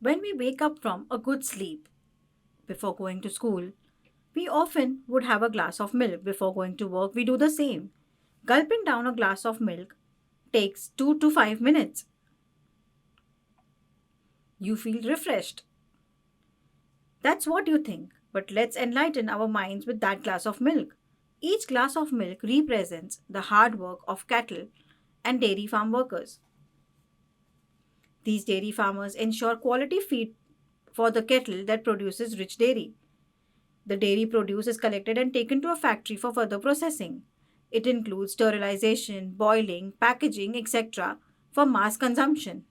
When we wake up from a good sleep before going to school, we often would have a glass of milk. Before going to work, we do the same. Gulping down a glass of milk takes 2 to 5 minutes. You feel refreshed. That's what you think, but let's enlighten our minds with that glass of milk. Each glass of milk represents the hard work of cattle and dairy farm workers. These dairy farmers ensure quality feed for the cattle that produces rich dairy. The dairy produce is collected and taken to a factory for further processing. It includes sterilization, boiling, packaging, etc. for mass consumption.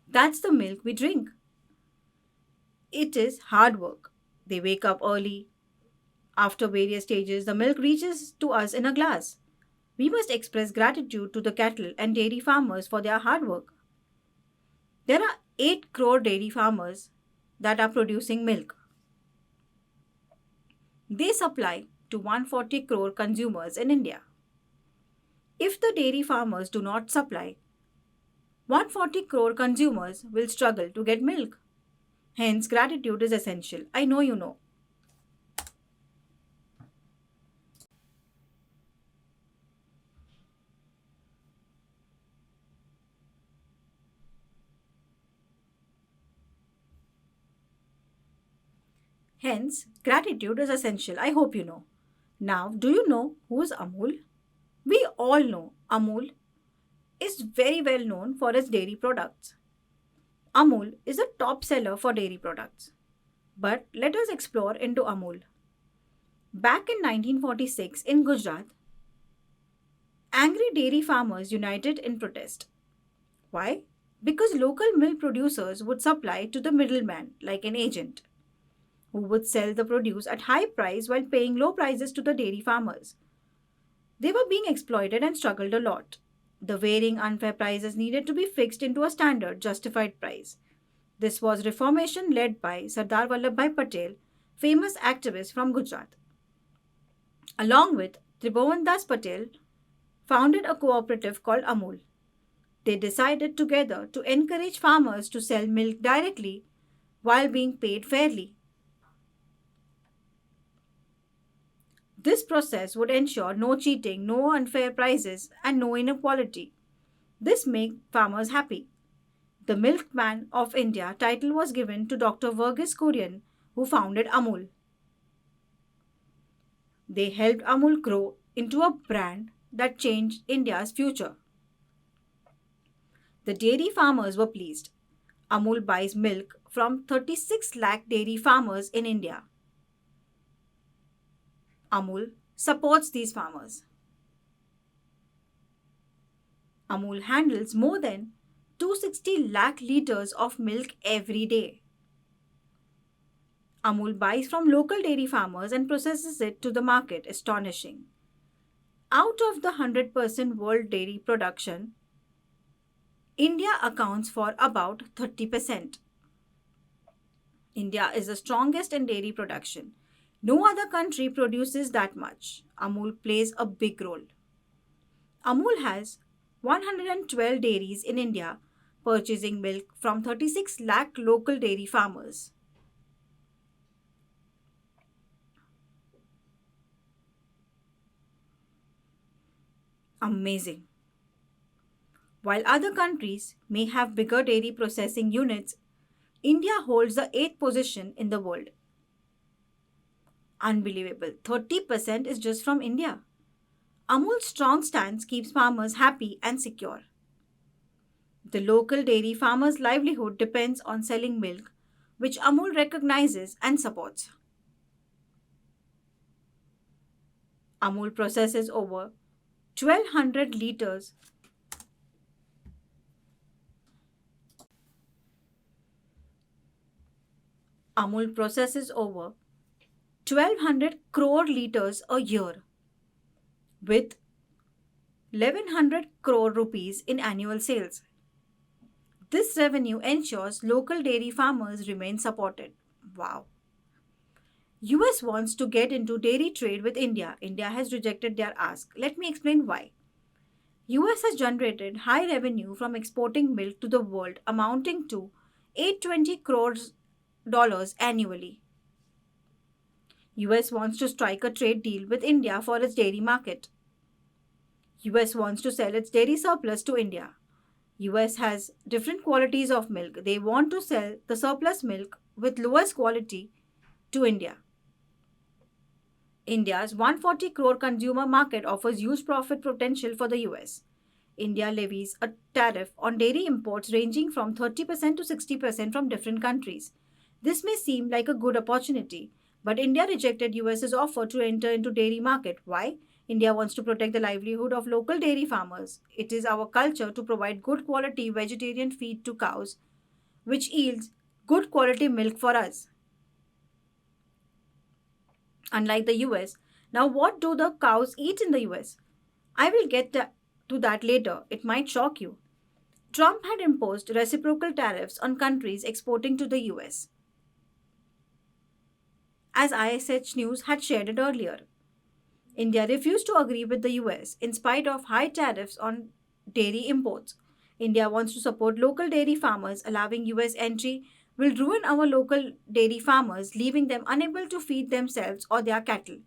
That's the milk we drink. It is hard work. They wake up early. After various stages, the milk reaches to us in a glass. We must express gratitude to the cattle and dairy farmers for their hard work. There are 8 crore dairy farmers that are producing milk. They supply to 140 crore consumers in India. If the dairy farmers do not supply, 140 crore consumers will struggle to get milk. Hence, gratitude is essential. I know you know. Hence, gratitude is essential. I hope you know. Now, do you know who is Amul? We all know Amul is very well known for its dairy products. Amul is a top seller for dairy products. But let us explore into Amul. Back in 1946 in Gujarat, angry dairy farmers united in protest. Why? Because local milk producers would supply to the middleman like an agent who would sell the produce at high price while paying low prices to the dairy farmers. They were being exploited and struggled a lot. The varying unfair prices needed to be fixed into a standard, justified price. This was reformation led by Sardar Vallabhbhai Patel, famous activist from Gujarat. Along with Tribhuvandas Patel, founded a cooperative called Amul. They decided together to encourage farmers to sell milk directly while being paid fairly. This process would ensure no cheating, no unfair prices, and no inequality. This made farmers happy. The Milkman of India title was given to Dr. Verghese Kurien, who founded Amul. They helped Amul grow into a brand that changed India's future. The dairy farmers were pleased. Amul buys milk from 36 lakh dairy farmers in India. Amul supports these farmers. Amul handles more than 260 lakh liters of milk every day. Amul buys from local dairy farmers and processes it to the market. Astonishing. Out of the 100% world dairy production, India accounts for about 30%. India is the strongest in dairy production. No other country produces that much. Amul plays a big role. Amul has 112 dairies in India purchasing milk from 36 lakh local dairy farmers. Amazing. While other countries may have bigger dairy processing units, India holds the 8th position in the world. Unbelievable. 30% is just from India. Amul's strong stance keeps farmers happy and secure. The local dairy farmer's livelihood depends on selling milk, which Amul recognizes and supports. Amul processes over 1200 liters. Amul processes over 1200 crore liters a year with 1100 crore rupees in annual sales. This revenue ensures local dairy farmers remain supported. Wow. US wants to get into dairy trade with India. India has rejected their ask. Let me explain why. US has generated high revenue from exporting milk to the world amounting to 820 crores dollars annually. US wants to strike a trade deal with India for its dairy market. US wants to sell its dairy surplus to India. US has different qualities of milk. They want to sell the surplus milk with lowest quality to India. India's 140 crore consumer market offers huge profit potential for the US. India levies a tariff on dairy imports ranging from 30% to 60% from different countries. This may seem like a good opportunity, but India rejected US's offer to enter into dairy market. Why? India wants to protect the livelihood of local dairy farmers. It is our culture to provide good quality vegetarian feed to cows, which yields good quality milk for us. Unlike the US, now what do the cows eat in the US? I will to that later. It might shock you. Trump had imposed reciprocal tariffs on countries exporting to the US, as ISH News had shared it earlier. India refused to agree with the US in spite of high tariffs on dairy imports. India wants to support local dairy farmers. Allowing US entry will ruin our local dairy farmers, leaving them unable to feed themselves or their cattle.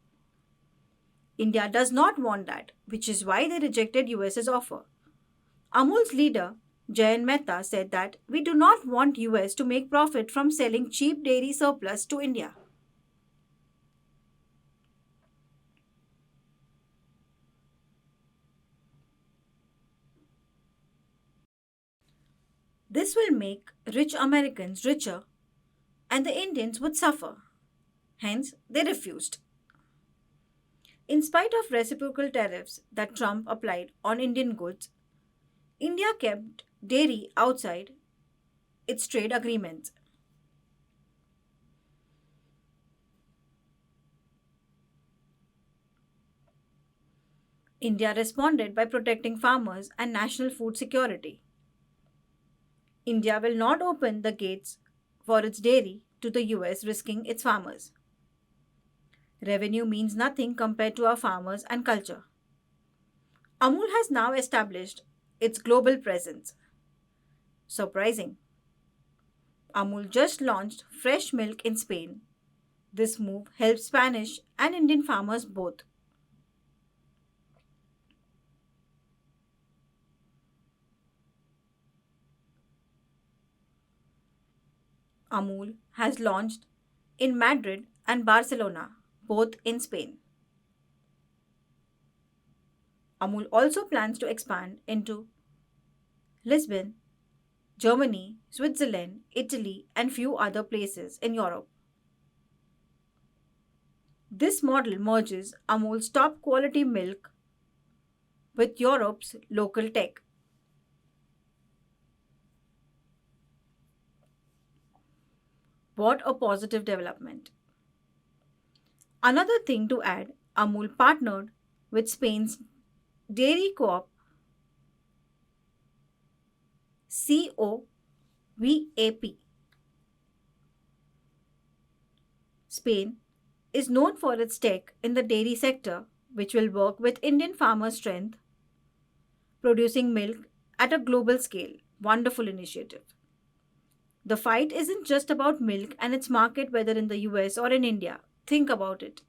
India does not want that, which is why they rejected US's offer. Amul's leader, Jayant Mehta, said that we do not want US to make profit from selling cheap dairy surplus to India. This will make rich Americans richer and the Indians would suffer. Hence, they refused. In spite of reciprocal tariffs that Trump applied on Indian goods, India kept dairy outside its trade agreements. India responded by protecting farmers and national food security. India will not open the gates for its dairy to the US, risking its farmers. Revenue means nothing compared to our farmers and culture. Amul has now established its global presence. Surprising. Amul just launched fresh milk in Spain. This move helps Spanish and Indian farmers both. Amul has launched in Madrid and Barcelona, both in Spain. Amul also plans to expand into Lisbon, Germany, Switzerland, Italy, and few other places in Europe. This model merges Amul's top quality milk with Europe's local tech. What a positive development. Another thing to add, Amul partnered with Spain's dairy co-op COVAP. Spain is known for its tech in the dairy sector, which will work with Indian farmers' strength, producing milk at a global scale. Wonderful initiative. The fight isn't just about milk and its market, whether in the US or in India. Think about it.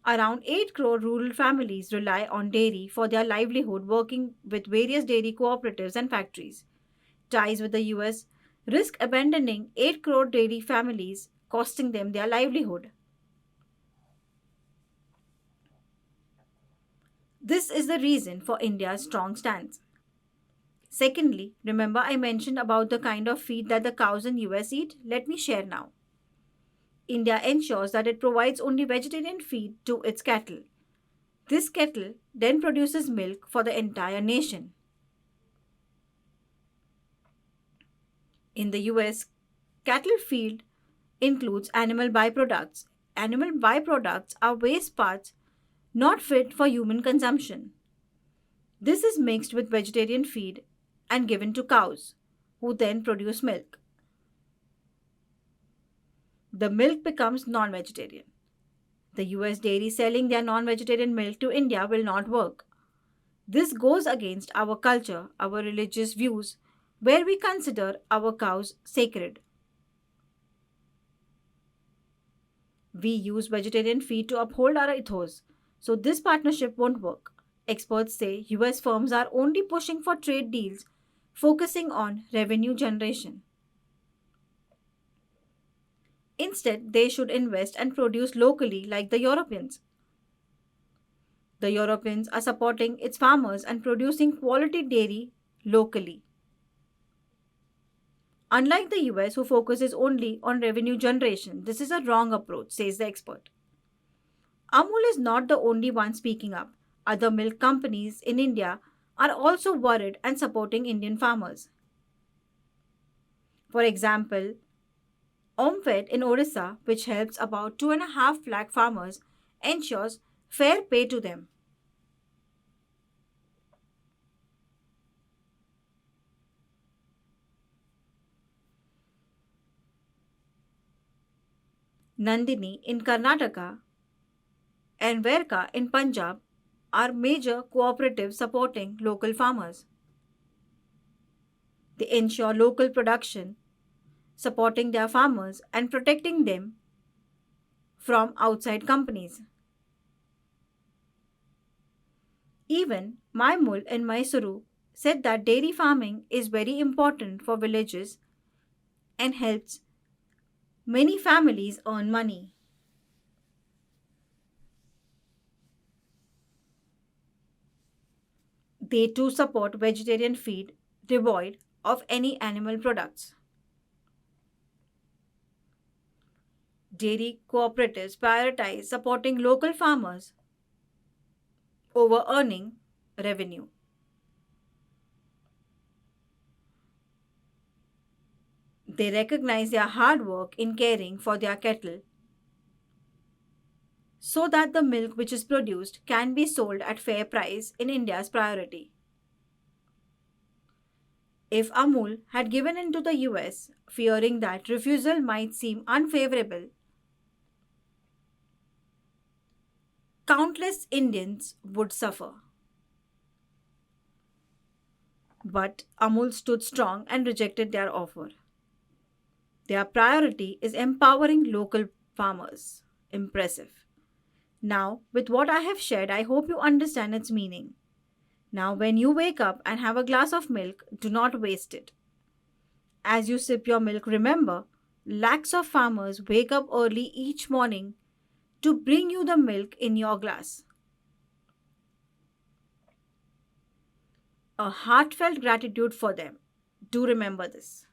Around 8 crore rural families rely on dairy for their livelihood, working with various dairy cooperatives and factories. Ties with the US risk abandoning 8 crore dairy families, costing them their livelihood. This is the reason for India's strong stance. Secondly, remember I mentioned about the kind of feed that the cows in US eat? Let me share now. India ensures that it provides only vegetarian feed to its cattle. This cattle then produces milk for the entire nation. In the US, cattle feed includes animal byproducts. Animal byproducts are waste parts not fit for human consumption. This is mixed with vegetarian feed and given to cows, who then produce milk. The milk becomes non vegetarian. The US dairy selling their non vegetarian milk to India will not work. This goes against our culture, our religious views, where we consider our cows sacred. We use vegetarian feed to uphold our ethos, so this partnership won't work. Experts say US firms are only pushing for trade deals focusing on revenue generation. Instead, they should invest and produce locally like the Europeans. The Europeans are supporting its farmers and producing quality dairy locally. Unlike the US, who focuses only on revenue generation, this is a wrong approach, says the expert. Amul is not the only one speaking up. Other milk companies in India are also worried and supporting Indian farmers. For example, Omfed in Odisha, which helps about 2.5 lakh farmers, ensures fair pay to them. Nandini in Karnataka and Verka in Punjab are major cooperatives supporting local farmers. They ensure local production, supporting their farmers and protecting them from outside companies. Even Maimul in Mysuru said that dairy farming is very important for villages and helps many families earn money. They too support vegetarian feed devoid of any animal products. Dairy cooperatives prioritize supporting local farmers over earning revenue. They recognize their hard work in caring for their cattle so that the milk which is produced can be sold at fair price in India's priority. If Amul had given in to the US, fearing that refusal might seem unfavorable, countless Indians would suffer. But Amul stood strong and rejected their offer. Their priority is empowering local farmers. Impressive. Now, with what I have shared, I hope you understand its meaning. Now, when you wake up and have a glass of milk, do not waste it. As you sip your milk, remember lakhs of farmers wake up early each morning to bring you the milk in your glass. A heartfelt gratitude for them. Do remember this.